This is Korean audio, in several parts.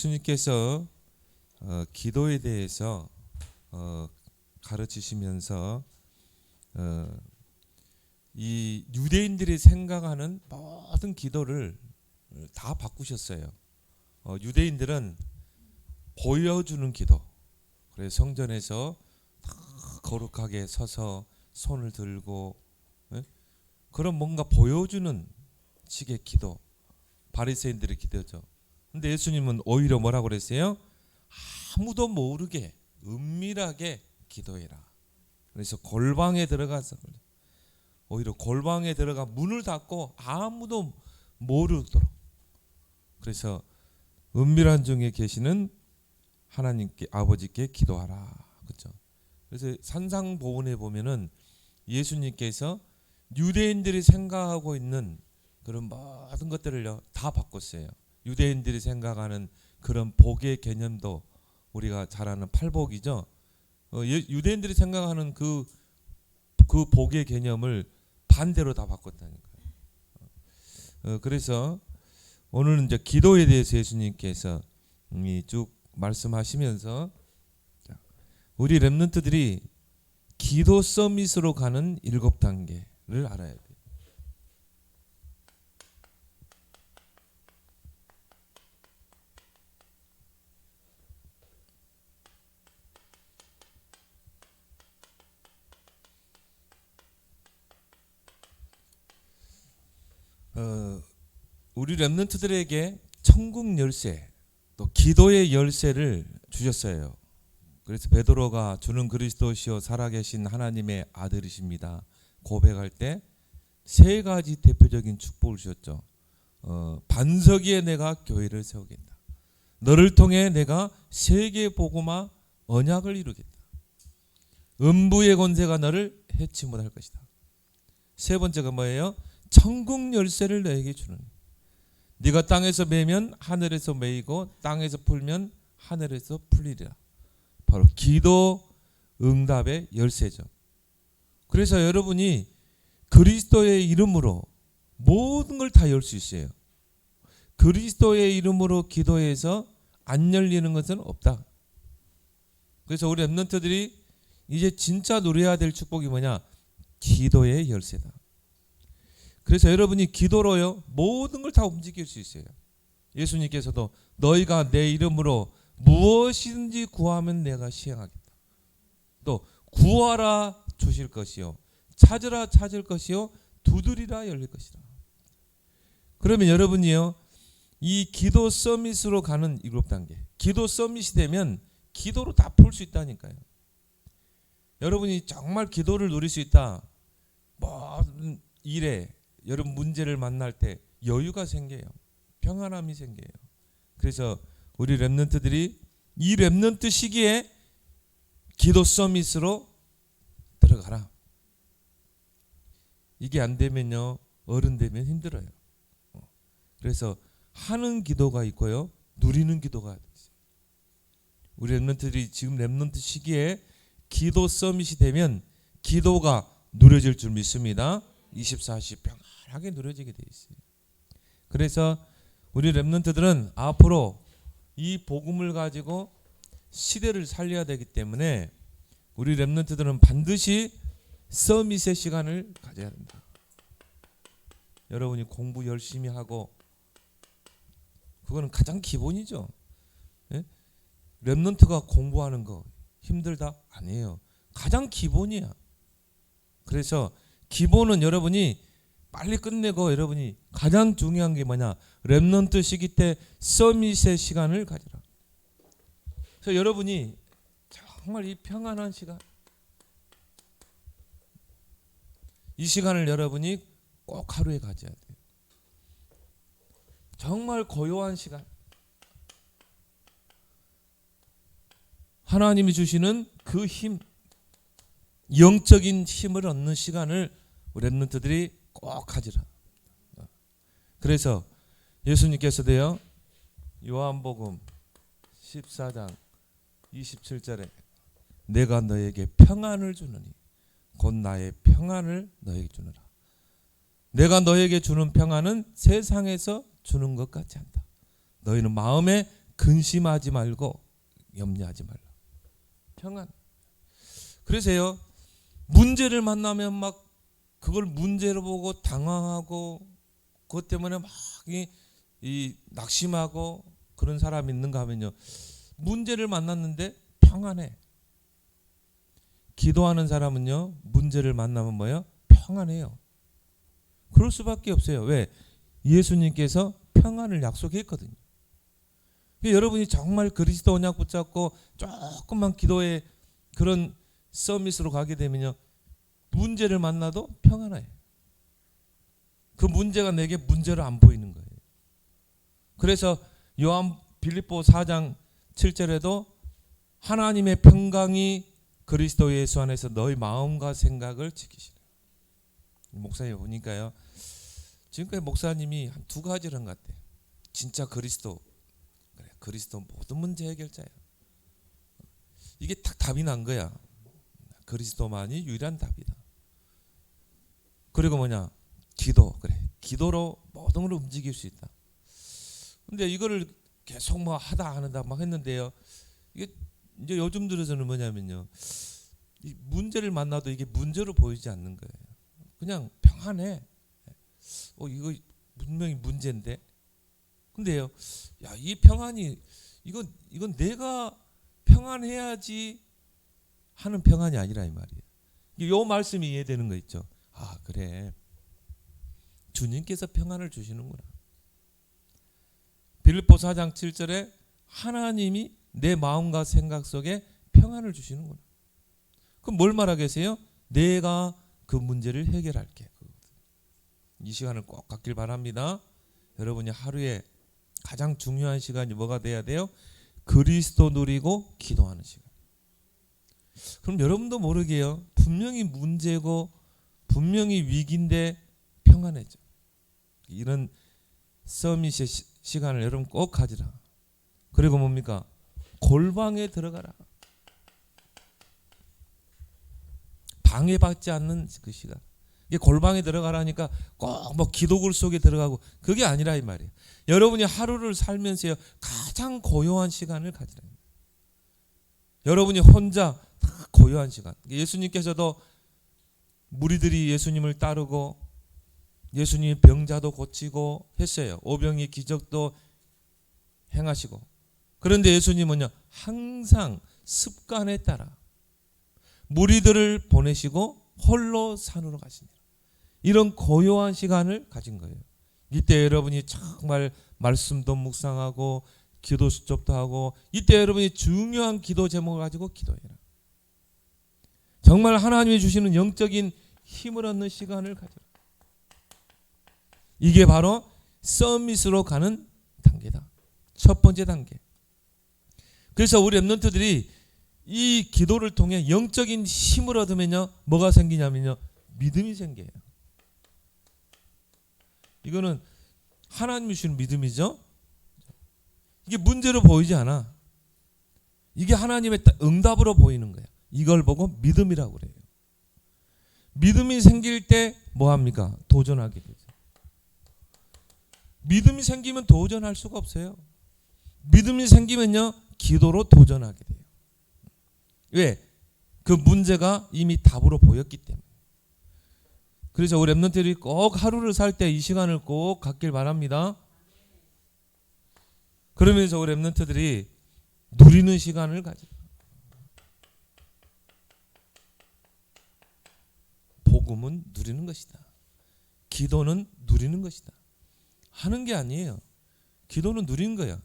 예수님께서 기도에 대해서 가르치시면서 이 유대인들이 생각하는 모든 기도를 다 바꾸셨어요. 유대인들은 보여주는 기도. 그래서 성전에서 다 거룩하게 서서 손을 들고 그런 뭔가 보여주는 식의 기도. 바리새인들의 기도죠. 근데 예수님은 오히려 뭐라고 그랬어요? 아무도 모르게 은밀하게 기도해라. 그래서 골방에 들어가서 오히려 골방에 들어가 문을 닫고 아무도 모르도록. 그래서 은밀한 중에 계시는 하나님께 아버지께 기도하라. 그렇죠? 그래서 산상보훈에 보면은 예수님께서 유대인들이 생각하고 있는 그런 모든 것들을요 다 바꿨어요. 유대인들이 생각하는 그런 복의 개념도 우리가 잘 아는 팔복이죠. 유대인들이 생각하는 그 복의 개념을 반대로 다 바꿨다니까요. 그래서 오늘은 이제 기도에 대해서 예수님께서 쭉 말씀하시면서 우리 렘넌트들이 기도 서밋으로 가는 7단계를 알아야 돼요. 우리 렘넌트들에게 천국 열쇠, 또 기도의 열쇠를 주셨어요. 그래서 베드로가 주는 그리스도시요 살아계신 하나님의 아들이십니다. 고백할 때 세 가지 대표적인 축복을 주셨죠. 반석 위에 내가 교회를 세우겠다. 너를 통해 내가 세계 복음화 언약을 이루겠다. 음부의 권세가 너를 해치 못할 것이다. 세 번째가 뭐예요? 천국 열쇠를 너에게 주는. 네가 땅에서 매면 하늘에서 매이고 땅에서 풀면 하늘에서 풀리리라. 바로 기도 응답의 열쇠죠. 그래서 여러분이 그리스도의 이름으로 모든 걸 다 열 수 있어요. 그리스도의 이름으로 기도해서 안 열리는 것은 없다. 그래서 우리 렘넌트들이 이제 진짜 누려야 될 축복이 뭐냐? 기도의 열쇠다. 그래서 여러분이 기도로요 모든 걸 다 움직일 수 있어요. 예수님께서도 너희가 내 이름으로 무엇이든지 구하면 내가 시행하겠다. 또 구하라 주실 것이요 찾으라 찾을 것이요 두드리라 열릴 것이라. 그러면 여러분이요 이 기도 서밋으로 가는 7단계, 기도 서밋이 되면 기도로 다 풀 수 있다니까요. 여러분이 정말 기도를 누릴 수 있다. 모든 일에 여러분 문제를 만날 때 여유가 생겨요. 평안함이 생겨요. 그래서 우리 렘넌트들이 이 렘넌트 시기에 기도 서밋으로 들어가라. 이게 안 되면요 어른 되면 힘들어요. 그래서 하는 기도가 있고요 누리는 기도가 있어요. 우리 렘넌트들이 지금 렘넌트 시기에 기도 서밋이 되면 기도가 누려질 줄 믿습니다. 24시 평안하게 누려지게 돼 있어요. 그래서 우리 렘넌트들은 앞으로 이 복음을 가지고 시대를 살려야 되기 때문에 우리 렘넌트들은 반드시 서밋의 시간을 가져야 된다. 여러분이 공부 열심히 하고 그거는 가장 기본이죠. 예? 렘넌트가 공부하는 거 힘들다? 아니에요. 가장 기본이야. 그래서 기본은 여러분이 빨리 끝내고 여러분이 가장 중요한 게 뭐냐? 렘넌트 시기 때 서밋의 시간을 가지라. 그래서 여러분이 정말 이 평안한 시간, 이 시간을 여러분이 꼭 하루에 가져야 돼요. 정말 고요한 시간, 하나님이 주시는 그 힘, 영적인 힘을 얻는 시간을 우리 렘넌트들이 꼭 가지라. 그래서 예수님께서도요 요한복음 14장 27절에 내가 너에게 평안을 주느니 곧 나의 평안을 너에게 주느라. 내가 너에게 주는 평안은 세상에서 주는 것 같지 않다. 너희는 마음에 근심하지 말고 염려하지 말라. 평안. 그래서요, 문제를 만나면 막 그걸 문제로 보고 당황하고 그것 때문에 막 이 낙심하고 그런 사람이 있는가 하면요, 문제를 만났는데 평안해. 기도하는 사람은요, 문제를 만나면 뭐예요? 평안해요. 그럴 수밖에 없어요. 왜? 예수님께서 평안을 약속했거든요. 여러분이 정말 그리스도 언약 붙잡고 조금만 기도에 그런 서밋으로 가게 되면요, 문제를 만나도 평안해요. 그 문제가 내게 문제로 안 보이는 거예요. 그래서 요한 빌립보 4장 7절에도 하나님의 평강이 그리스도 예수 안에서 너희 마음과 생각을 지키시라. 목사님 보니까요, 지금까지 목사님이 한 두 가지를 한 것 같아요. 진짜 그리스도, 그래, 그리스도 모든 문제 해결자야. 이게 딱 답이 난 거야. 그리스도만이 유일한 답이다. 그리고 뭐냐? 기도. 그래, 기도로 모든 걸 움직일 수 있다. 근데 이거를 계속 뭐 하다 안 하다 막 했는데요, 이게 이제 요즘 들어서는 뭐냐면요, 이 문제를 만나도 이게 문제로 보이지 않는 거예요. 그냥 평안해. 이거 분명히 문제인데. 근데요, 야, 이 평안이 이건 내가 평안해야지 하는 평안이 아니라 이 말이에요. 이 말씀이 이해되는 거 있죠. 아, 그래, 주님께서 평안을 주시는구나. 빌립보 4장 7절에 하나님이 내 마음과 생각 속에 평안을 주시는구나. 그럼 뭘 말하겠어요? 내가 그 문제를 해결할게. 이 시간을 꼭 갖길 바랍니다. 여러분이 하루에 가장 중요한 시간이 뭐가 돼야 돼요? 그리스도 누리고 기도하는 시간. 그럼 여러분도 모르게요, 분명히 문제고 분명히 위기인데 평안해져. 이런 서밋의 시간을 여러분 꼭 가지라. 그리고 뭡니까? 골방에 들어가라. 방해받지 않는 그 시간. 이게 골방에 들어가라니까 꼭 뭐 기도굴 속에 들어가고 그게 아니라 이 말이에요. 여러분이 하루를 살면서요, 가장 고요한 시간을 가지라. 여러분이 혼자 고요한 시간. 예수님께서도 무리들이 예수님을 따르고 예수님이 병자도 고치고 했어요. 오병이 기적도 행하시고. 그런데 예수님은요, 항상 습관에 따라 무리들을 보내시고 홀로 산으로 가시니라. 이런 고요한 시간을 가진 거예요. 이때 여러분이 정말 말씀도 묵상하고 기도 수첩도 하고, 이때 여러분이 중요한 기도 제목을 가지고 기도해라. 정말 하나님이 주시는 영적인 힘을 얻는 시간을 가져라. 이게 바로 서밋으로 가는 단계다. 첫 번째 단계. 그래서 우리 랩런트들이 이 기도를 통해 영적인 힘을 얻으면요, 뭐가 생기냐면요, 믿음이 생겨요. 이거는 하나님이 주시는 믿음이죠. 이게 문제로 보이지 않아. 이게 하나님의 응답으로 보이는 거예요. 이걸 보고 믿음이라고 그래요. 믿음이 생길 때 뭐합니까? 도전하게 되죠. 믿음이 생기면 도전할 수가 없어요. 믿음이 생기면요, 기도로 도전하게 돼요. 왜? 그 문제가 이미 답으로 보였기 때문에. 그래서 우리 랩런트들이 꼭 하루를 살 때 이 시간을 꼭 갖길 바랍니다. 그러면서 우리 랩런트들이 누리는 시간을 가져요. 복음은 누리는 것이다. 기도는 누리는 것이다. 하는 게 아니에요. 기도는 누리는 거야.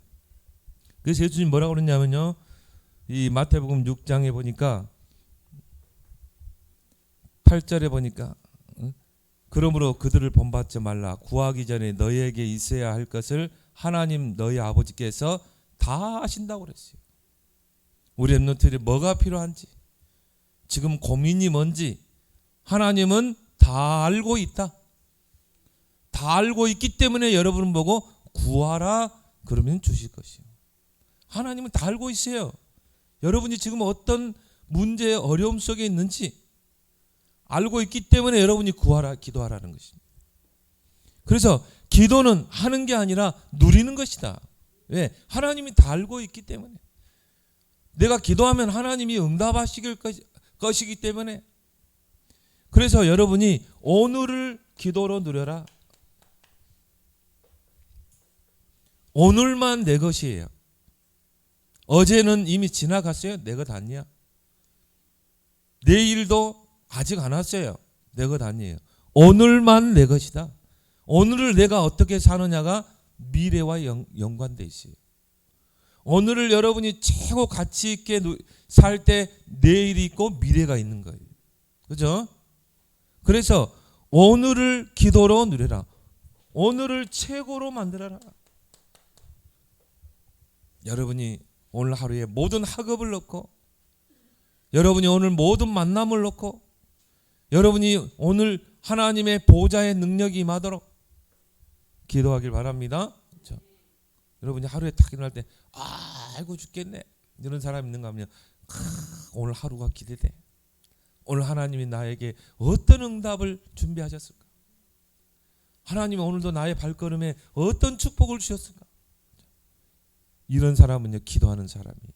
그래서 예수님 뭐라고 그러냐면요, 이 마태복음 6장에 보니까 8절에 보니까 그러므로 그들을 본받지 말라. 구하기 전에 너희에게 있어야 할 것을 하나님 너희 아버지께서 다 아신다고 그랬어요. 우리 랩런트들이 뭐가 필요한지, 지금 고민이 뭔지 하나님은 다 알고 있다. 다 알고 있기 때문에 여러분은 보고 구하라 그러면 주실 것이요. 하나님은 다 알고 있어요. 여러분이 지금 어떤 문제의 어려움 속에 있는지 알고 있기 때문에 여러분이 구하라, 기도하라는 것입니다. 그래서 기도는 하는 게 아니라 누리는 것이다. 왜? 하나님이 다 알고 있기 때문에. 내가 기도하면 하나님이 응답하실 것이기 때문에. 그래서 여러분이 오늘을 기도로 누려라. 오늘만 내 것이에요. 어제는 이미 지나갔어요. 내 것 아니야. 내일도 아직 안 왔어요. 내 것 아니에요. 오늘만 내 것이다. 오늘을 내가 어떻게 사느냐가 미래와 연관돼 있어요. 오늘을 여러분이 최고 가치 있게 살 때 내일이 있고 미래가 있는 거예요. 그죠? 그래서 오늘을 기도로 누려라. 오늘을 최고로 만들어라. 여러분이 오늘 하루에 모든 학업을 넣고, 여러분이 오늘 모든 만남을 넣고, 여러분이 오늘 하나님의 보좌의 능력이 임하도록 기도하길 바랍니다. 그렇죠? 여러분이 하루에 딱 일어날 때 아이고 죽겠네 이런 사람 있는가 하면 오늘 하루가 기대돼. 오늘 하나님이 나에게 어떤 응답을 준비하셨을까? 하나님이 오늘도 나의 발걸음에 어떤 축복을 주셨을까? 이런 사람은요, 기도하는 사람이에요.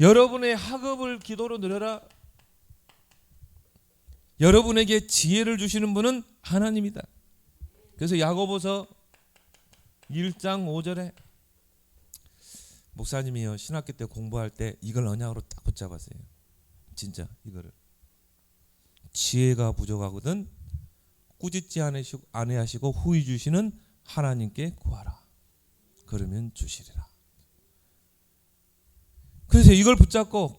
여러분의 학업을 기도로 누려라. 여러분에게 지혜를 주시는 분은 하나님이다. 그래서 야고보서 1장 5절에 목사님이요, 신학교 때 공부할 때 이걸 언약으로 딱 붙잡았어요. 진짜 이거를. 지혜가 부족하거든 꾸짖지 아니하시고 후히 주시는 하나님께 구하라. 그러면 주시리라. 그래서 이걸 붙잡고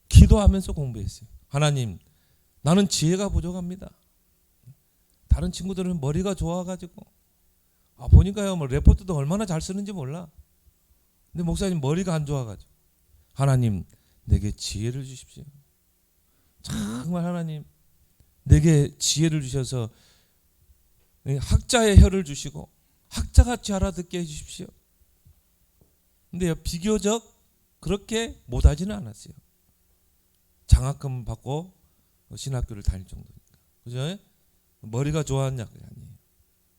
기도하면서 공부했어요. 하나님, 나는 지혜가 부족합니다. 다른 친구들은 머리가 좋아가지고 보니까요, 뭐 레포트도 얼마나 잘 쓰는지 몰라. 근데 목사님 머리가 안 좋아가지고 하나님, 내게 지혜를 주십시오. 정말 하나님, 내게 지혜를 주셔서 학자의 혀를 주시고 학자같이 알아듣게 해주십시오. 근데 비교적 그렇게 못하지는 않았어요. 장학금 받고 신학교를 다닐 정도니까. 그죠? 머리가 좋았냐? 그게 아니에요.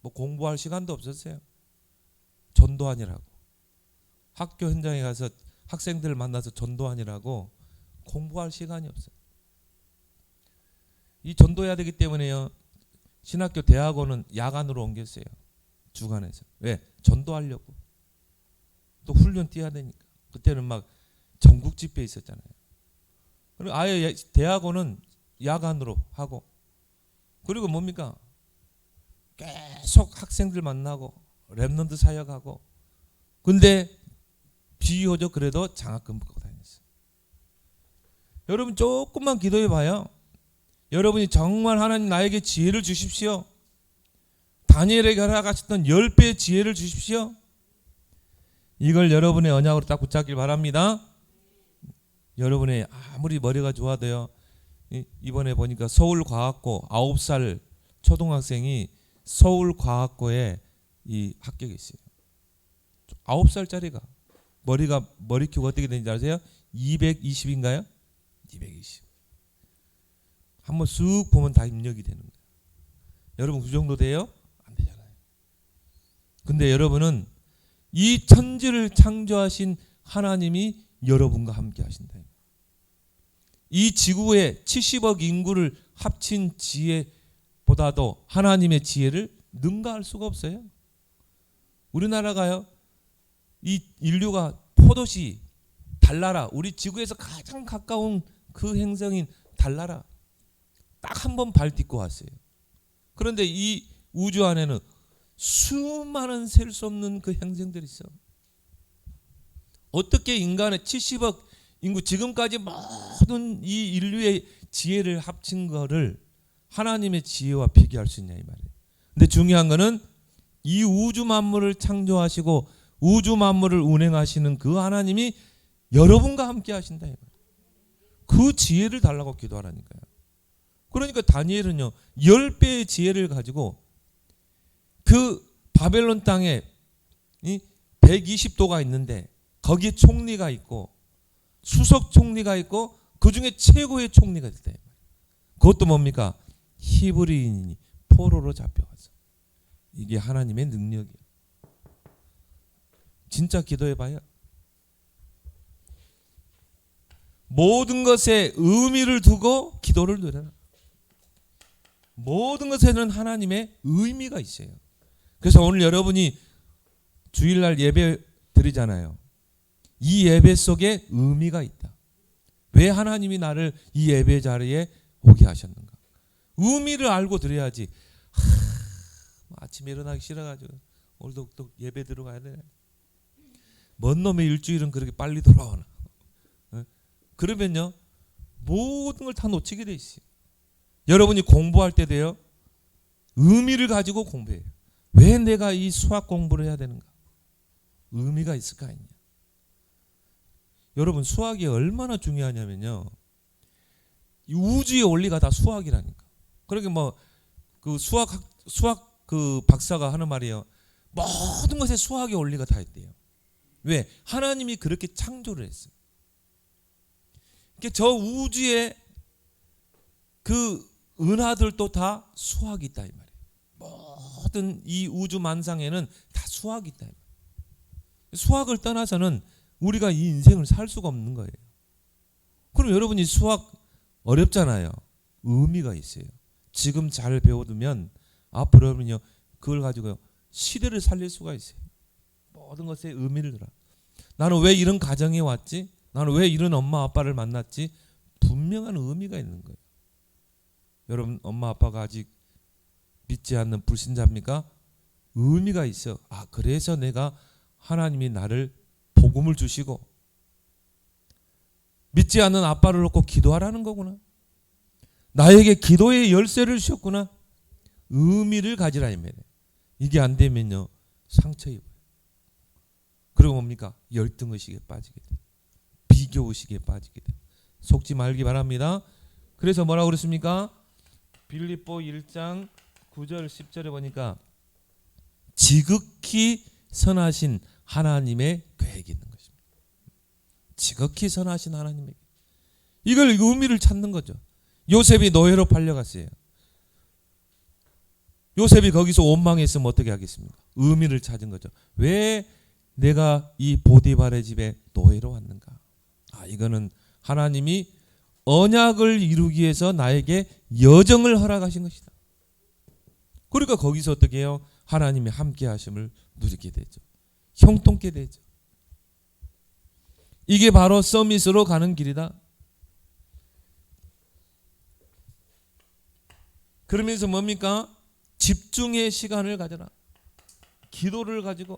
뭐 공부할 시간도 없었어요. 전도하느라고. 학교 현장에 가서 학생들을 만나서 전도하느라고 공부할 시간이 없어요. 이 전도해야 되기 때문에요, 신학교 대학원은 야간으로 옮겼어요. 주간에서. 왜? 전도하려고. 또 훈련 뛰어야 되니까. 그때는 막 전국 집회 있었잖아요. 그리고 아예 대학원은 야간으로 하고, 그리고 뭡니까? 계속 학생들 만나고 랩런트 사역하고. 근데 비교적 그래도 장학금 받고 다녔어요. 여러분 조금만 기도해 봐요. 여러분이 정말 하나님 나에게 지혜를 주십시오. 다니엘에게 허락하셨던 10배의 지혜를 주십시오. 이걸 여러분의 언약으로 딱 붙잡길 바랍니다. 여러분의 아무리 머리가 좋아도요, 이번에 보니까 서울과학고 9살 초등학생이 서울과학고에 이 합격했어요. 9살짜리가 머리 키우고 어떻게 되는지 아세요? 220인가요? 220. 한번 쑥 보면 다 입력이 되는 거예요. 여러분 그 정도 돼요? 안 되잖아요. 근데 여러분은 이 천지를 창조하신 하나님이 여러분과 함께 하신다. 이 지구의 70억 인구를 합친 지혜보다도 하나님의 지혜를 능가할 수가 없어요. 우리나라가요, 이 인류가 포도시 달나라, 우리 지구에서 가장 가까운 그 행성인 달나라 딱 한 번 발 딛고 왔어요. 그런데 이 우주 안에는 수많은 셀 수 없는 그 행성들이 있어. 어떻게 인간의 70억 인구, 지금까지 모든 이 인류의 지혜를 합친 거를 하나님의 지혜와 비교할 수 있냐 이 말이에요. 근데 중요한 거는 이 우주 만물을 창조하시고 우주 만물을 운행하시는 그 하나님이 여러분과 함께 하신다 이 말이에요. 그 지혜를 달라고 기도하라니까요. 그러니까 다니엘은요, 10배의 지혜를 가지고 그 바벨론 땅에 120도가 있는데 거기에 총리가 있고 수석 총리가 있고 그 중에 최고의 총리가 있다. 그것도 뭡니까? 히브리인이 포로로 잡혀가서. 이게 하나님의 능력이에요. 진짜 기도해봐요. 모든 것에 의미를 두고 기도를 드려라. 모든 것에는 하나님의 의미가 있어요. 그래서 오늘 여러분이 주일날 예배 드리잖아요. 이 예배 속에 의미가 있다. 왜 하나님이 나를 이 예배 자리에 오게 하셨는가? 의미를 알고 드려야지. 아침에 일어나기 싫어가지고 오늘도 또 예배 들어가야 되네. 먼 놈의 일주일은 그렇게 빨리 돌아오나? 그러면요 모든 걸 다 놓치게 돼 있어요. 여러분이 공부할 때도요 의미를 가지고 공부해요. 왜 내가 이 수학 공부를 해야 되는가? 의미가 있을 거 아니냐. 여러분 수학이 얼마나 중요하냐면요, 이 우주의 원리가 다 수학이라니까. 그러게 뭐 그 수학 그 박사가 하는 말이에요. 모든 것에 수학의 원리가 다 있대요. 왜? 하나님이 그렇게 창조를 했어요. 저 우주에 그 은하들도 다 수학이 있다 이 말이에요. 모든 이 우주 만상에는 다 수학이 있다 이 말이에요. 수학을 떠나서는 우리가 이 인생을 살 수가 없는 거예요. 그럼 여러분이 수학 어렵잖아요. 의미가 있어요. 지금 잘 배워두면 앞으로 여러분요 그걸 가지고 시대를 살릴 수가 있어요. 모든 것에 의미를 두라. 나는 왜 이런 가정에 왔지? 나는 왜 이런 엄마 아빠를 만났지? 분명한 의미가 있는 거예요. 여러분 엄마 아빠가 아직 믿지 않는 불신자입니까? 의미가 있어. 아, 그래서 내가 하나님이 나를 복음을 주시고 믿지 않는 아빠를 놓고 기도하라는 거구나. 나에게 기도의 열쇠를 주셨구나. 의미를 가지라 이 말이에요. 이게 안 되면요 상처 입어요. 그리고 뭡니까? 열등의식에 빠지게 돼요. 비교의식에 빠지게 돼요. 속지 말기 바랍니다. 그래서 뭐라고 그랬습니까? 빌립보 1장 9절 10절에 보니까 지극히 선하신 하나님의 계획이 있는 것입니다. 지극히 선하신 하나님의 이걸 의미를 찾는 거죠. 요셉이 노예로 팔려갔어요. 요셉이 거기서 원망했으면 어떻게 하겠습니까? 의미를 찾은 거죠. 왜 내가 이 보디발의 집에 노예로 왔는가? 아, 이거는 하나님이 언약을 이루기 위해서 나에게 여정을 허락하신 것이다. 그러니까 거기서 어떻게 해요? 하나님의 함께 하심을 누리게 되죠. 형통케 되죠. 이게 바로 서밋으로 가는 길이다. 그러면서 뭡니까? 집중의 시간을 가져라. 기도를 가지고.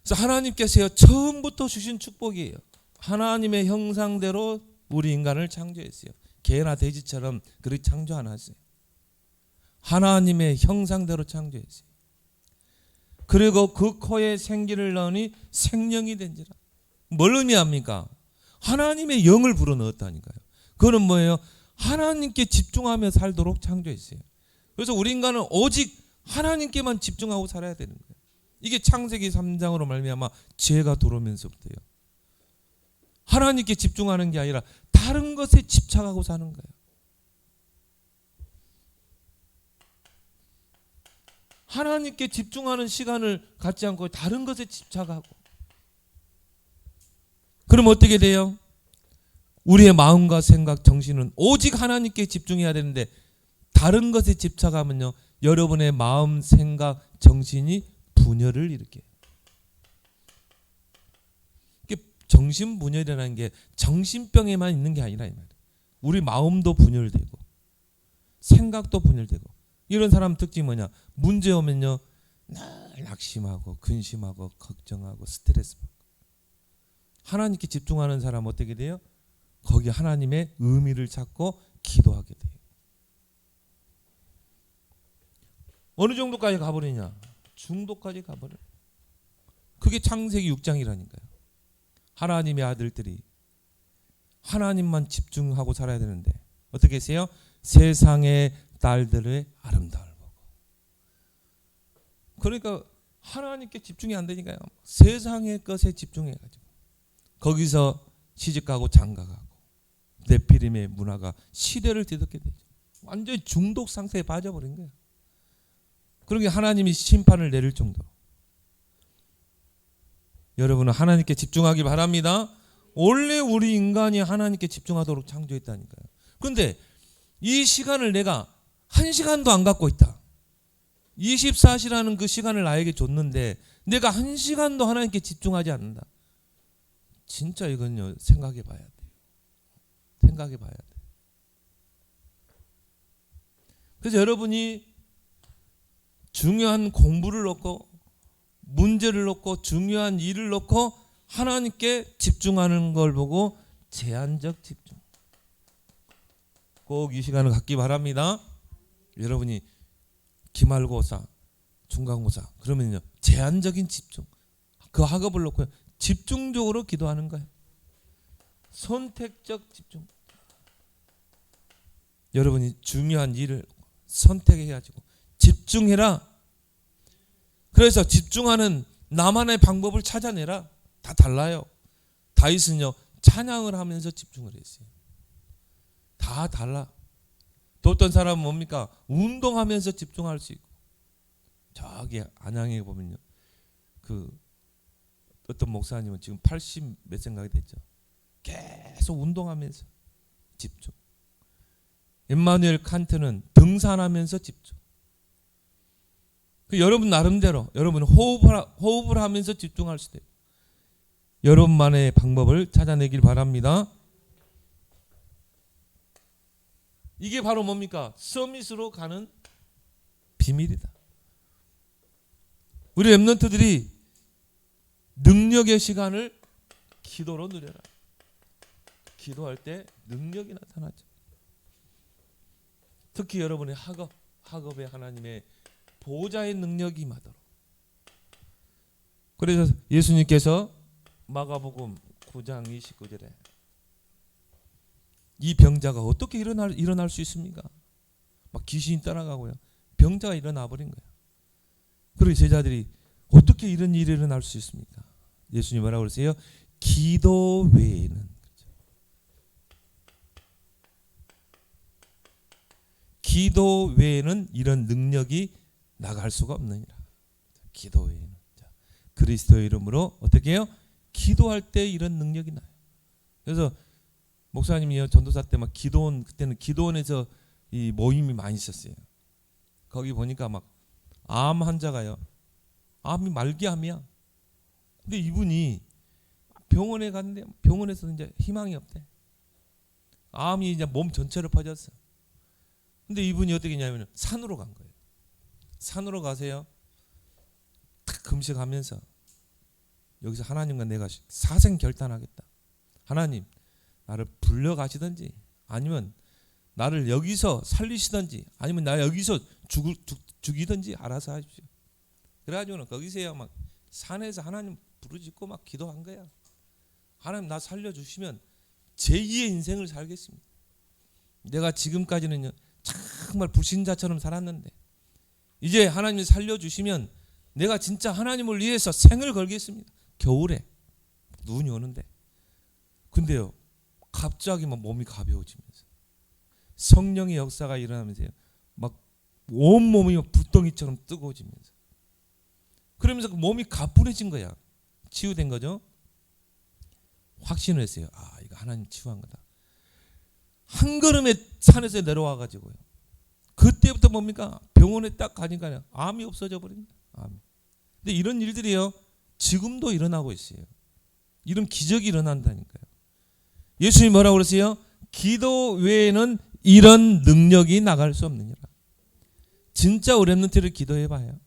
그래서 하나님께서요 처음부터 주신 축복이에요. 하나님의 형상대로 우리 인간을 창조했어요. 개나 돼지처럼 그렇게 창조 안 하세요. 하나님의 형상대로 창조했어요. 그리고 그 코에 생기를 넣으니 생명이 된지라. 뭘 의미합니까? 하나님의 영을 불어넣었다니까요. 그거는 뭐예요? 하나님께 집중하며 살도록 창조했어요. 그래서 우리 인간은 오직 하나님께만 집중하고 살아야 되는 거예요. 이게 창세기 3장으로 말미암아 죄가 들어오면서부터요. 하나님께 집중하는 게 아니라 다른 것에 집착하고 사는 거예요. 하나님께 집중하는 시간을 갖지 않고 다른 것에 집착하고. 그럼 어떻게 돼요? 우리의 마음과 생각, 정신은 오직 하나님께 집중해야 되는데 다른 것에 집착하면요 여러분의 마음, 생각, 정신이 분열을 일으켜요. 정신분열이라는 게 정신병에만 있는 게 아니라 이 말이에요. 우리 마음도 분열되고 생각도 분열되고. 이런 사람 특징이 뭐냐? 문제 오면요 늘 낙심하고 근심하고 걱정하고 스트레스 받고. 하나님께 집중하는 사람 어떻게 돼요? 거기 하나님의 의미를 찾고 기도하게 돼요. 어느 정도까지 가버리냐? 중도까지 가버려요. 그게 창세기 6장이라니까요. 하나님의 아들들이 하나님만 집중하고 살아야 되는데 어떻게 하세요? 세상의 딸들의 아름다움을 보고. 그러니까 하나님께 집중이 안 되니까요. 세상의 것에 집중해가지고 거기서 시집가고 장가가고 네피림의 문화가 시대를 뒤덮게 되죠. 완전히 중독 상태에 빠져버린 거예요. 그러게 하나님이 심판을 내릴 정도로. 여러분은 하나님께 집중하길 바랍니다. 원래 우리 인간이 하나님께 집중하도록 창조했다니까요. 그런데 이 시간을 내가 1시간도 안 갖고 있다. 24시라는 그 시간을 나에게 줬는데 내가 1시간도 하나님께 집중하지 않는다. 진짜 이건요, 생각해 봐야 돼요. 생각해 봐야 돼요. 그래서 여러분이 중요한 공부를 놓고 문제를 놓고 중요한 일을 놓고 하나님께 집중하는 걸 보고 제한적 집중. 꼭 이 시간을 갖기 바랍니다. 여러분이 기말고사, 중간고사 그러면요 제한적인 집중. 그 학업을 놓고 집중적으로 기도하는 거예요. 선택적 집중. 여러분이 중요한 일을 선택해가지고 집중해라. 그래서 집중하는 나만의 방법을 찾아내라. 다 달라요. 다윗은요 찬양을 하면서 집중을 했어요. 다 달라. 또 어떤 사람은 뭡니까? 운동하면서 집중할 수 있고. 저기 안양에 보면요 그 어떤 목사님은 지금 80 몇 생각이 됐죠. 계속 운동하면서 집중. 임마누엘 칸트는 등산하면서 집중. 여러분 나름대로 여러분 호흡을 하면서 집중할 수도 있고 여러분만의 방법을 찾아내길 바랍니다. 이게 바로 뭡니까? 서밋으로 가는 비밀이다. 우리 렘넌트들이 능력의 시간을 기도로 누려라. 기도할 때 능력이 나타나죠. 특히 여러분의 학업에 하나님의 보호자의 능력이 임하도록. 그래서 예수님께서 마가복음 9장 29절에 이 병자가 어떻게 일어날 수 있습니까? 막 귀신이 따라가고요. 병자가 일어나 버린 거예요. 그리고 제자들이 어떻게 이런 일이 일어날 수 있습니까? 예수님 뭐라고 그러세요? 기도 외에는. 기도 외에는 이런 능력이 나갈 수가 없느니라. 기도 외에는. 그리스도의 이름으로 어떻게 해요? 기도할 때 이런 능력이 나요. 그래서 목사님이요 전도사 때 막 기도원, 그때는 기도원에서 이 모임이 많이 있었어요. 거기 보니까 막 암 환자가요. 암이 말기암이야. 근데 이분이 병원에 갔는데 병원에서 이제 희망이 없대. 암이 이제 몸 전체로 퍼졌어. 근데 이분이 어떻게 했냐면 산으로 간 거예요. 산으로 가세요. 딱 금식하면서 여기서 하나님과 내가 사생 결단하겠다. 하나님 나를 불려가시든지 아니면 나를 여기서 살리시든지 아니면 나 여기서 죽이든지 알아서 하십시오. 그래가지고는 거기서야 막 산에서 하나님 부르짖고 막 기도한 거야. 하나님 나 살려주시면 제2의 인생을 살겠습니다. 내가 지금까지는 정말 불신자처럼 살았는데 이제 하나님이 살려주시면 내가 진짜 하나님을 위해서 생을 걸겠습니다. 겨울에 눈이 오는데 근데요 갑자기 막 몸이 가벼워지면서 성령의 역사가 일어나면서요 막 온몸이 붓덩이처럼 뜨거워지면서 그러면서 그 몸이 가뿐해진 거야. 치유된 거죠. 확신을 했어요. 아 이거 하나님 치유한 거다. 한 걸음에 산에서 내려와 가지고요 그때부터 뭡니까? 병원에 딱 가니까 암이 없어져 버립니다. 암. 근데 이런 일들이요 지금도 일어나고 있어요. 이런 기적이 일어난다니까요. 예수님이 뭐라고 그러세요? 기도 외에는 이런 능력이 나갈 수 없느니라. 진짜 우리 렘넌트를 기도해봐요.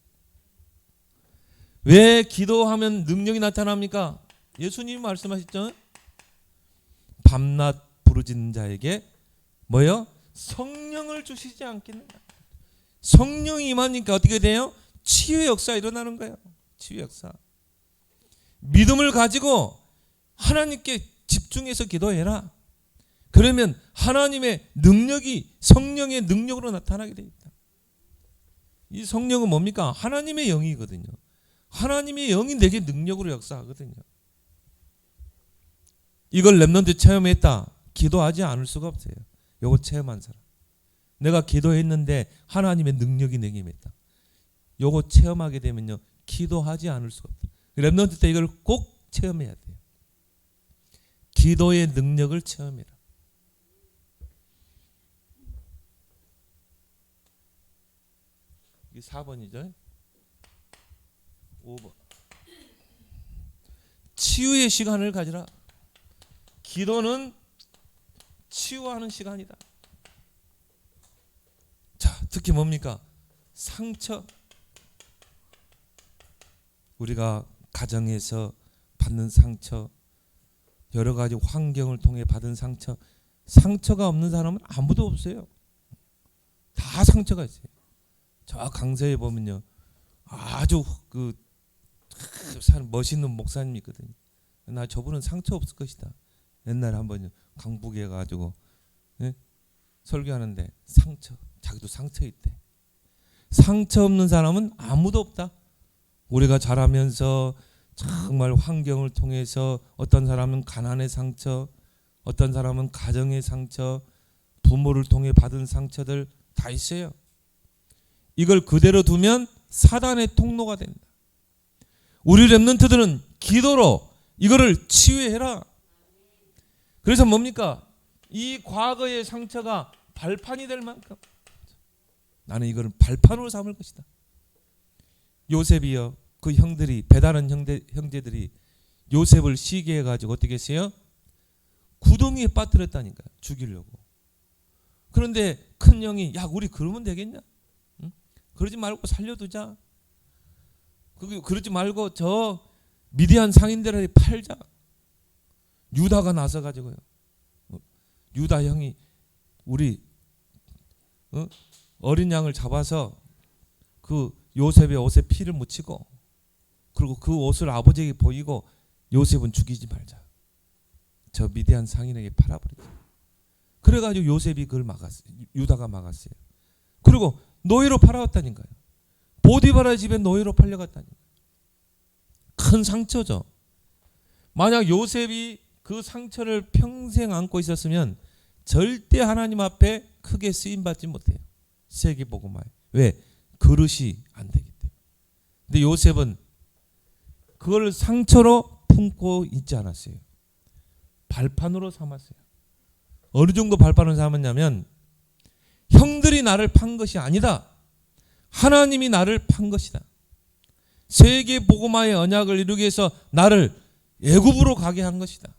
왜 기도하면 능력이 나타납니까? 예수님이 말씀하셨죠. 밤낮 부르짖는 자에게 뭐요? 성령을 주시지 않겠느냐. 성령이 임하니까 어떻게 돼요? 치유의 역사 일어나는 거예요. 치유 역사. 믿음을 가지고 하나님께 집중해서 기도해라. 그러면 하나님의 능력이 성령의 능력으로 나타나게 되어 있다. 이 성령은 뭡니까? 하나님의 영이거든요. 하나님의 영이 내게 능력으로 역사하거든요. 이걸 렘넌트 체험했다. 기도하지 않을 수가 없어요. 이거 체험한 사람. 내가 기도했는데 하나님의 능력이 내게 임했다. 요거 체험하게 되면요, 기도하지 않을 수가 없다. 렘넌트 때 이걸 꼭 체험해야 돼요. 기도의 능력을 체험해라. 이게 4번이죠. 5번. 치유의 시간을 가지라. 기도는 치유하는 시간이다. 자, 특히 뭡니까? 상처. 우리가 가정에서 받는 상처, 여러 가지 환경을 통해 받은 상처, 상처가 없는 사람은 아무도 없어요. 다 상처가 있어요. 저 강서에 보면요, 아주 멋있는 목사님이 있거든요. 나 저분은 상처 없을 것이다. 옛날에 한번 강북에 가지고 설교하는데 자기도 상처 있대. 상처 없는 사람은 아무도 없다. 우리가 자라면서 정말 환경을 통해서 어떤 사람은 가난의 상처, 어떤 사람은 가정의 상처, 부모를 통해 받은 상처들 다 있어요. 이걸 그대로 두면 사단의 통로가 된다. 우리 렘넌트들은 기도로 이거를 치유해라. 그래서 뭡니까? 이 과거의 상처가 발판이 될 만큼 나는 이걸 발판으로 삼을 것이다. 요셉이요, 그 형들이, 배다른 형제들이 요셉을 시기해가지고 어떻게 했어요? 구덩이에 빠뜨렸다니까요. 죽이려고. 그런데 큰 형이, 야, 우리 그러면 되겠냐? 응? 그러지 말고 살려두자. 그러지 말고 저 미디안 상인들에게 팔자. 유다가 나서가지고요, 유다 형이 우리 어린 양을 잡아서 그 요셉의 옷에 피를 묻히고, 그리고 그 옷을 아버지에게 보이고, 요셉은 죽이지 말자. 저 미디안 상인에게 팔아버리자. 그래가지고 요셉이 그걸 막았어요. 유다가 막았어요. 그리고 노예로 팔아왔다니까요. 보디바라 집에 노예로 팔려갔다니까요. 큰 상처죠. 만약 요셉이 그 상처를 평생 안고 있었으면 절대 하나님 앞에 크게 쓰임받지 못해요. 세계복음화에. 왜? 그릇이 안 되기 때문에. 근데 요셉은 그걸 상처로 품고 있지 않았어요. 발판으로 삼았어요. 어느 정도 발판을 삼았냐면, 형들이 나를 판 것이 아니다. 하나님이 나를 판 것이다. 세계복음화의 언약을 이루기 위해서 나를 애굽으로 가게 한 것이다.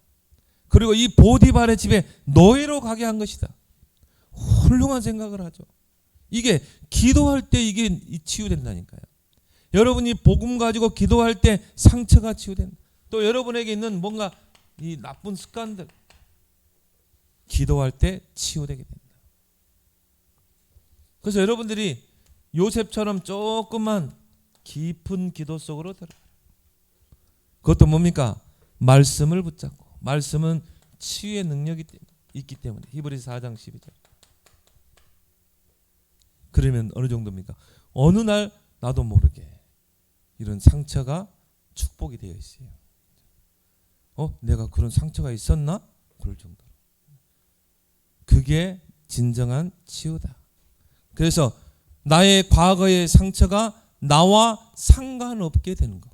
그리고 이 보디발의 집에 노예로 가게 한 것이다. 훌륭한 생각을 하죠. 이게 기도할 때 이게 치유된다니까요. 여러분이 복음 가지고 기도할 때 상처가 치유된다. 또 여러분에게 있는 뭔가 이 나쁜 습관들, 기도할 때 치유되게 된다. 그래서 여러분들이 요셉처럼 조금만 깊은 기도 속으로 들어가요. 그것도 뭡니까? 말씀을 붙잡고. 말씀은 치유의 능력이 있기 때문에. 히브리서 4장 12절. 그러면 어느 정도입니까? 어느 날 나도 모르게 이런 상처가 축복이 되어 있어요. 내가 그런 상처가 있었나? 그럴 정도로. 그게 진정한 치유다. 그래서 나의 과거의 상처가 나와 상관없게 되는 거.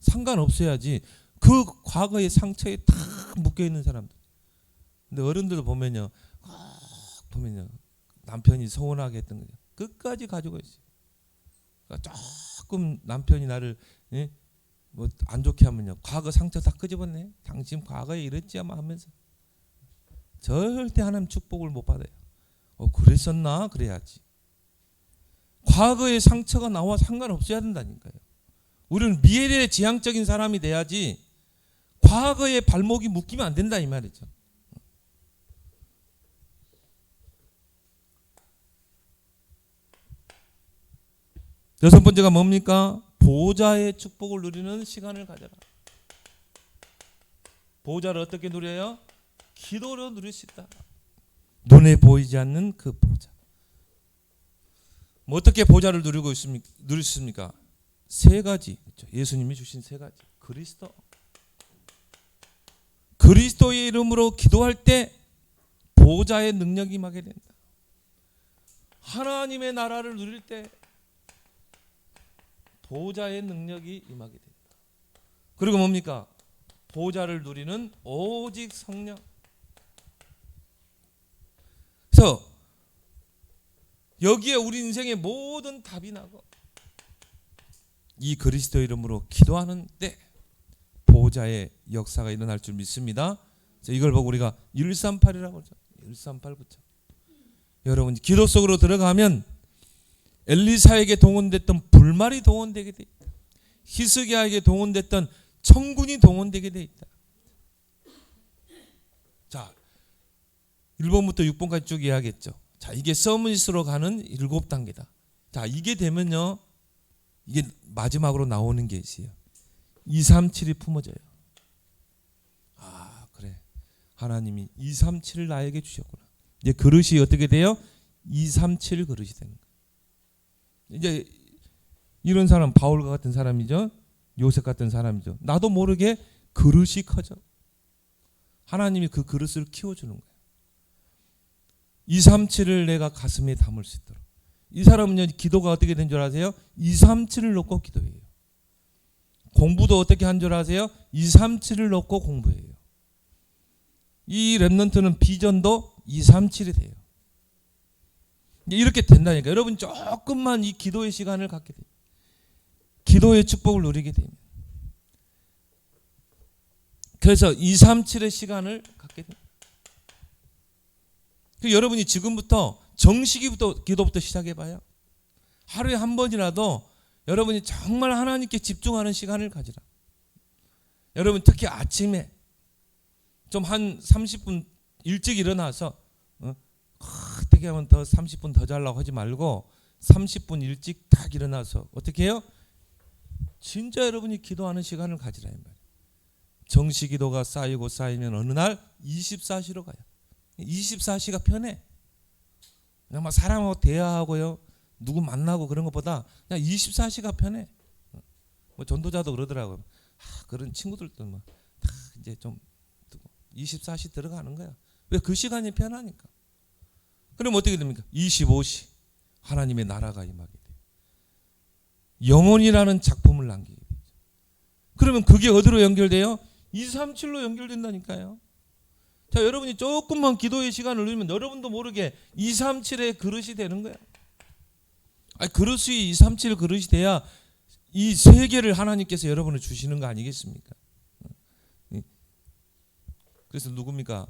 상관없어야지. 그 과거의 상처에 다 묶여있는 사람들. 근데 어른들 보면요, 남편이 서운하게 했던 거죠. 끝까지 가지고 있어요. 그러니까 조금 남편이 나를 뭐 안 좋게 하면요, 과거 상처 다 끄집어내. 당신 과거에 이랬지 아마 하면서 절대 하나님 축복을 못 받아요. 그랬었나? 그래야지. 과거의 상처가 나와 상관없어야 된다니까요. 우리는 미래의 지향적인 사람이 돼야지 과거의 발목이 묶이면 안 된다 이 말이죠. 여섯 번째가 뭡니까? 보좌의 축복을 누리는 시간을 가져라. 보좌를 어떻게 누려요? 기도로 누릴 수 있다. 눈에 보이지 않는 그 보좌. 뭐 어떻게 보좌를 누릴 수 있습니까? 세 가지. 예수님이 주신 세 가지. 그리스도의 이름으로 기도할 때 보좌의 능력이 임하게 된다. 하나님의 나라를 누릴 때 보좌의 능력이 임하게 된다. 그리고 뭡니까? 보좌를 누리는 오직 성령. 그래서 여기에 우리 인생의 모든 답이 나고, 이 그리스도 이름으로 기도하는 때 보좌의 역사가 일어날 줄 믿습니다. 이걸 보고 우리가 138이라고 하죠. 138부터. 여러분, 기도 속으로 들어가면 엘리사에게 동원됐던 불말이 동원되게 돼 있다. 히스기야에게 동원됐던 천군이 동원되게 돼 있다. 자, 1번부터 6번까지 쭉 이야기했죠. 자, 이게 서밋으로 가는 7단계다. 자, 이게 되면요, 이게 마지막으로 나오는 게 있어요. 237이 품어져요. 아, 그래. 하나님이 237을 나에게 주셨구나. 이제 그릇이 어떻게 돼요? 237 그릇이 되는 거예요. 이제 이런 사람, 바울과 같은 사람이죠. 요셉 같은 사람이죠. 나도 모르게 그릇이 커져. 하나님이 그 그릇을 키워주는 거예요. 237을 내가 가슴에 담을 수 있도록. 이 사람은 기도가 어떻게 된 줄 아세요? 237을 놓고 기도해요. 공부도 어떻게 한 줄 아세요? 237을 놓고 공부해요. 이 렘넌트는 비전도 237이 돼요. 이렇게 된다니까. 여러분 조금만 이 기도의 시간을 갖게 돼요. 기도의 축복을 누리게 됩니다. 그래서 237의 시간을 갖게 됩니다. 여러분이 지금부터 정식이부터 기도부터 시작해봐요. 하루에 한 번이라도 여러분이 정말 하나님께 집중하는 시간을 가지라. 여러분 특히 아침에 좀 한 30분 일찍 일어나서 어떻게 하면 더 30분 더 자려고 하지 말고 30분 일찍 딱 일어나서 어떻게 해요? 진짜 여러분이 기도하는 시간을 가지라 이 말이에요. 정시 기도가 쌓이고 쌓이면 어느 날 24시로 가요. 24시가 편해. 그냥 막 사람하고 대화하고요, 누구 만나고 그런 것보다 그냥 24시가 편해. 뭐 전도자도 그러더라고요. 그런 친구들도 뭐 다 이제 좀 24시 들어가는 거야. 왜? 그 시간이 편하니까. 그럼 어떻게 됩니까? 25시 하나님의 나라가 임하게 돼. 영혼이라는 작품을 남기게 되죠. 그러면 그게 어디로 연결돼요? 237로 연결된다니까요. 자, 여러분이 조금만 기도의 시간을 누리면 여러분도 모르게 237의 그릇이 되는 거야. 아니, 그릇이 237 그릇이 돼야 이 세계를 하나님께서 여러분을 주시는 거 아니겠습니까? 그래서 누굽니까?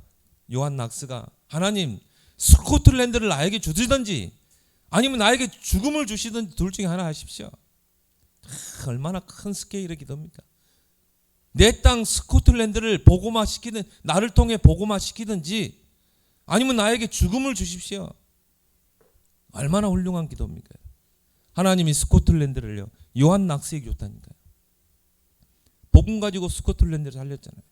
요한 낙스가 하나님 스코틀랜드를 나에게 주시든지 아니면 나에게 죽음을 주시든지 둘 중에 하나 하십시오. 얼마나 큰 스케일의 기도입니까? 내 땅 스코틀랜드를 복음화시키든 나를 통해 복음화시키든지 아니면 나에게 죽음을 주십시오. 얼마나 훌륭한 기도입니까? 하나님이 스코틀랜드를요 요한 낙스에게 줬다니까요. 복음 가지고 스코틀랜드를 살렸잖아요.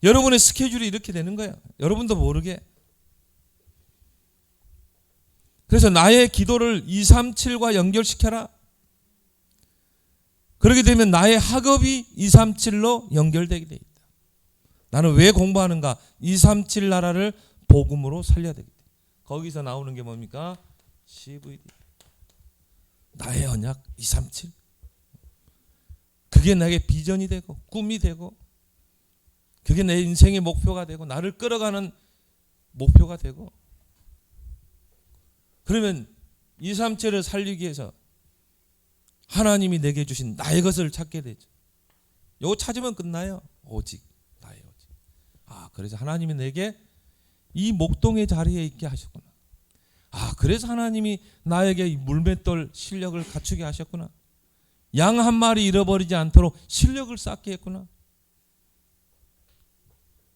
여러분의 스케줄이 이렇게 되는 거예요. 여러분도 모르게. 그래서 나의 기도를 237과 연결시켜라. 그렇게 되면 나의 학업이 237로 연결되게 돼 있다. 나는 왜 공부하는가? 237 나라를 복음으로 살려야 되겠다. 거기서 나오는 게 뭡니까? CVD. 나의 언약 237. 그게 나에게 비전이 되고 꿈이 되고 그게 내 인생의 목표가 되고 나를 끌어가는 목표가 되고, 그러면 237을 살리기 위해서 하나님이 내게 주신 나의 것을 찾게 되죠. 요거 찾으면 끝나요. 오직 나의 오직. 그래서 하나님이 내게 이 목동의 자리에 있게 하셨구나. 그래서 하나님이 나에게 이 물맷돌 실력을 갖추게 하셨구나. 양 한 마리 잃어버리지 않도록 실력을 쌓게 했구나.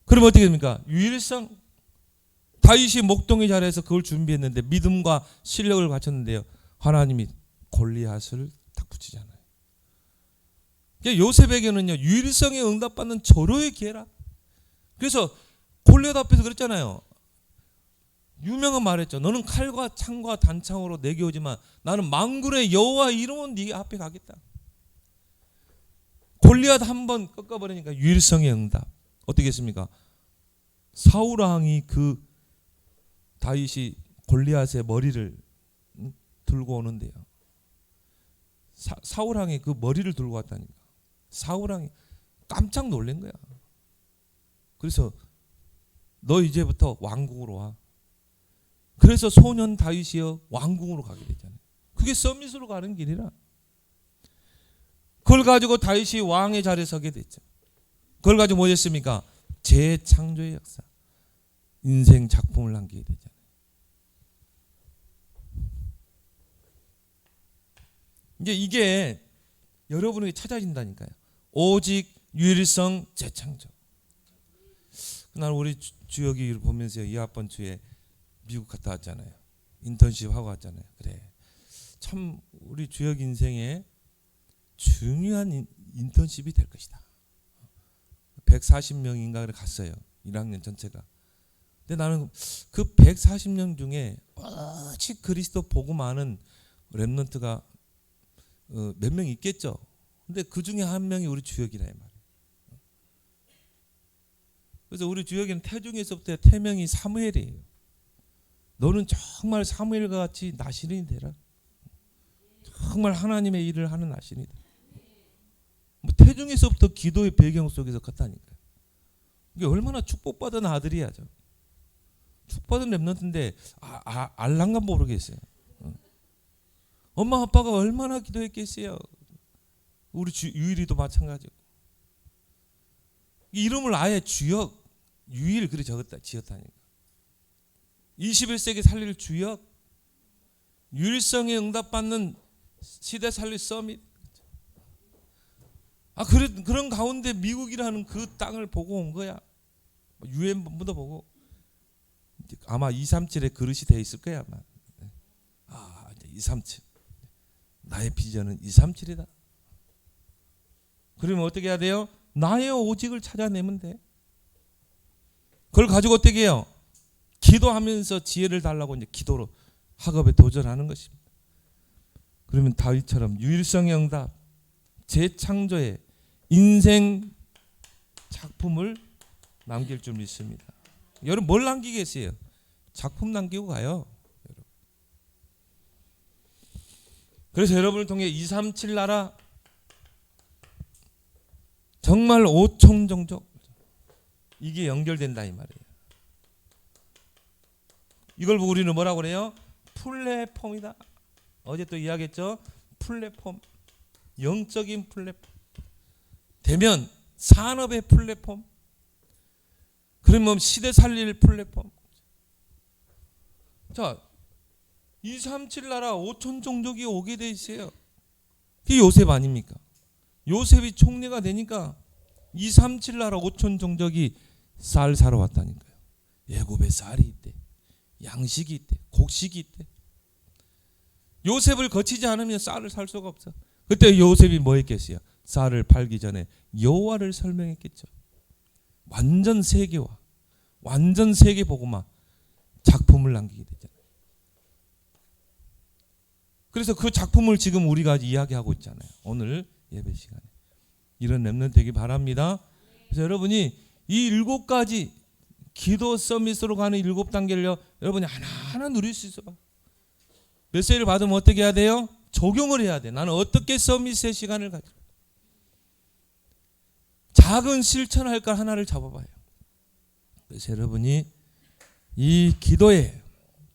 그럼 어떻게 됩니까? 유일성. 다윗이 목동의 자리에서 그걸 준비했는데 믿음과 실력을 갖췄는데요, 하나님이 골리앗을 딱 붙이잖아요. 요셉에게는요 유일성에 응답받는 절호의 기회라. 그래서 골리앗 앞에서 그랬잖아요. 유명한 말했죠. 너는 칼과 창과 단창으로 내게 오지만 나는 만군의 여호와 이름은 네 앞에 가겠다. 골리앗 한번 꺾어버리니까 유일성의 응답. 어떻게 했습니까? 사울 왕이 그 다윗이 골리앗의 머리를 들고 오는데요. 사울왕이 그 머리를 들고 왔다니까. 사울왕이 깜짝 놀란 거야. 그래서 너 이제부터 왕궁으로 와. 그래서 소년 다윗이여 왕궁으로 가게 되잖아요. 그게 서밋으로 가는 길이라. 그걸 가지고 다윗이 왕의 자리에 서게 됐죠. 그걸 가지고 뭐 했습니까? 재창조의 역사, 인생 작품을 남기게 되잖아요. 이게 여러분에게 찾아진다니까요. 오직 유일성 재창조. 그날 우리 주혁이 보면서 이번 주에 미국 갔다 왔잖아요. 인턴십 하고 왔잖아요. 그래, 참 우리 주혁 인생에 중요한 인턴십이 될 것이다. 140명인가 갔어요. 1학년 전체가. 근데 나는 그 140명 중에 오직 그리스도 복음 아는 렘넌트가 몇 명 있겠죠. 근데 그 중에 한 명이 우리 주혁이라 말이에요. 그래서 우리 주혁이는 태중에서부터 태명이 사무엘이에요. 너는 정말 사무엘과 같이 나시린이 되라. 정말 하나님의 일을 하는 나시린이다. 뭐 태중에서부터 기도의 배경 속에서 컸다니까요. 이게 얼마나 축복받은 아들이야. 축복받은 렘넌트인데 알랑가 모르겠어요. 엄마 아빠가 얼마나 기도했겠어요. 우리 유일이도 마찬가지고. 이름을 아예 주역 유일 그래 지었다니까. 21세기 살릴 주역, 유일성에 응답받는 시대 살릴 서밋. 그런 가운데 미국이라는 그 땅을 보고 온 거야. 유엔 본부도 보고. 아마 237에 그릇이 돼 있을 거야 아마. 237. 나의 비전은 237이다. 그러면 어떻게 해야 돼요? 나의 오직을 찾아내면 돼. 그걸 가지고 어떻게 해요? 기도하면서 지혜를 달라고 이제 기도로 학업에 도전하는 것입니다. 그러면 다윗처럼 유일성의 응답, 재창조의 인생 작품을 남길 줄 믿습니다. 여러분 뭘 남기겠어요? 작품 남기고 가요. 그래서 여러분을 통해 237 나라 정말 5천 종족 이게 연결된다 이 말이에요. 이걸 보고 우리는 뭐라고 그래요? 플랫폼이다. 어제 또 이야기했죠. 플랫폼, 영적인 플랫폼, 대면 산업의 플랫폼, 그러면 시대 살릴 플랫폼. 자, 237 나라 5천 종족이 오게 돼 있어요. 그게 요셉 아닙니까? 요셉이 총리가 되니까 237 나라 5천 종족이 쌀 사러 왔다니까요. 애굽에 쌀이 있대, 양식이 있대, 곡식이 있대. 요셉을 거치지 않으면 쌀을 살 수가 없어. 그때 요셉이 뭐 했겠어요? 쌀을 팔기 전에 여호와를 설명했겠죠. 완전 세계화, 완전 세계 복음화 작품을 남기게 되잖아요. 그래서 그 작품을 지금 우리가 이야기하고 있잖아요. 오늘 예배 시간에 이런 렘넌트 되기 바랍니다. 그래서 여러분이 이 7가지 기도 서밋으로 가는 7단계를요 여러분이 하나하나 누릴 수 있어. 메시지를 받으면 어떻게 해야 돼요? 적용을 해야 돼. 나는 어떻게 서밋의 시간을 가져? 작은 실천할 걸 하나를 잡아봐요. 그래서 여러분이 이 기도에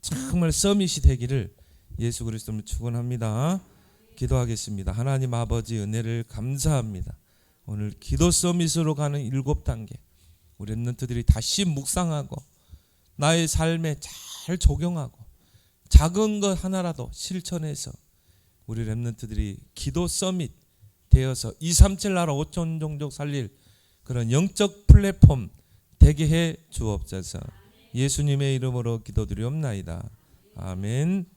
정말 서밋이 되기를 예수 그리스도를 축원합니다. 기도하겠습니다. 하나님 아버지 은혜를 감사합니다. 오늘 기도 서밋으로 가는 7단계 우리 렘넌트들이 다시 묵상하고 나의 삶에 잘 적용하고 작은 것 하나라도 실천해서 우리 렘넌트들이 기도 서밋 되어서 237 나라 5천 종족 살릴 그런 영적 플랫폼 되게 해 주옵소서. 예수님의 이름으로 기도드리옵나이다. 아멘.